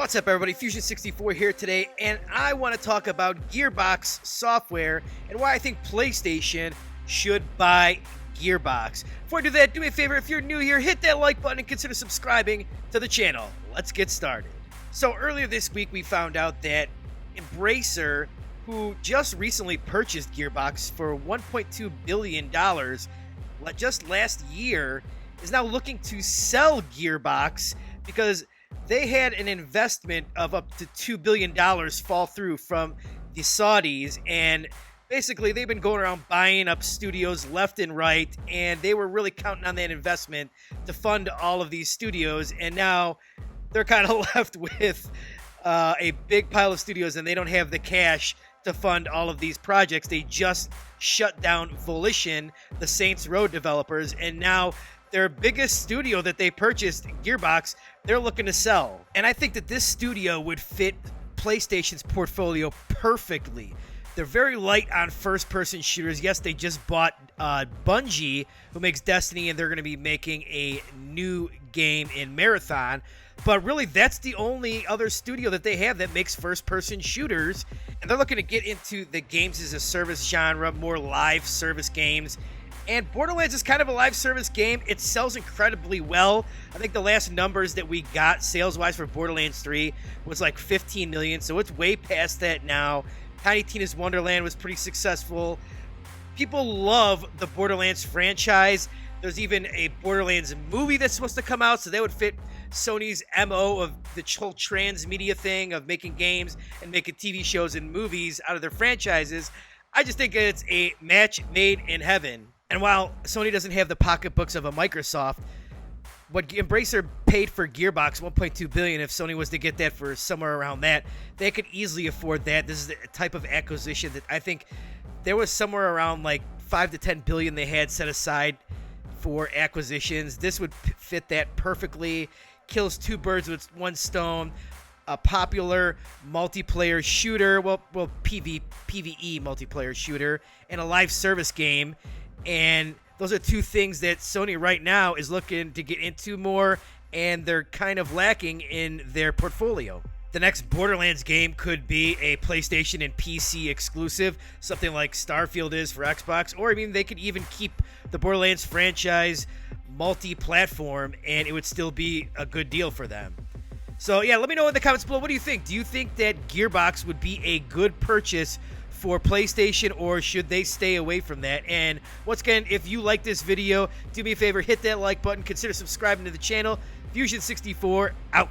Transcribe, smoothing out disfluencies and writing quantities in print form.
What's up, everybody? Fusion64 here today, and I want to talk about GearBox Software and why I think PlayStation should buy GearBox. Before I do that, do me a favor, if you're new here, hit that like button and consider subscribing to the channel. Let's get started. So earlier this week, we found out that Embracer, who just recently purchased GearBox for $1.2 billion just last year, is now looking to sell GearBox because they had an investment of up to $2 billion fall through from the Saudis, and basically they've been going around buying up studios left and right, and they were really counting on that investment to fund all of these studios, and now they're kind of left with a big pile of studios, and they don't have the cash to fund all of these projects. They just shut down Volition, the Saints Row developers, and now their biggest studio that they purchased, GearBox, they're looking to sell. And I think that this studio would fit PlayStation's portfolio perfectly. They're very light on first-person shooters. Yes, they just bought Bungie, who makes Destiny, and they're going to be making a new game in Marathon. But really, that's the only other studio that they have that makes first-person shooters. And they're looking to get into the games-as-a-service genre, more live service games. And Borderlands is kind of a live service game. It sells incredibly well. I think the last numbers that we got sales-wise for Borderlands 3 was like 15 million, so it's way past that now. Tiny Tina's Wonderland was pretty successful. People love the Borderlands franchise. There's even a Borderlands movie that's supposed to come out, so that would fit Sony's MO of the whole transmedia thing of making games and making TV shows and movies out of their franchises. I just think it's a match made in heaven. And while Sony doesn't have the pocketbooks of a Microsoft, what Embracer paid for GearBox, $1.2 billion, if Sony was to get that for somewhere around that, they could easily afford that. This is the type of acquisition that I think there was somewhere around like $5 to $10 billion they had set aside for acquisitions. This would fit that perfectly. Kills two birds with one stone. A popular multiplayer shooter, PvE multiplayer shooter, and a live service game. And those are two things that Sony right now is looking to get into more, and they're kind of lacking in their portfolio. The next Borderlands game could be a PlayStation and PC exclusive, something like Starfield is for Xbox, or I mean, they could even keep the Borderlands franchise multi-platform, and it would still be a good deal for them. So yeah, let me know in the comments below. What do you think? Do you think that GearBox would be a good purchase for PlayStation, or should they stay away from that? And once again, if you like this video, do me a favor, hit that like button, consider subscribing to the channel. Fusion64 out.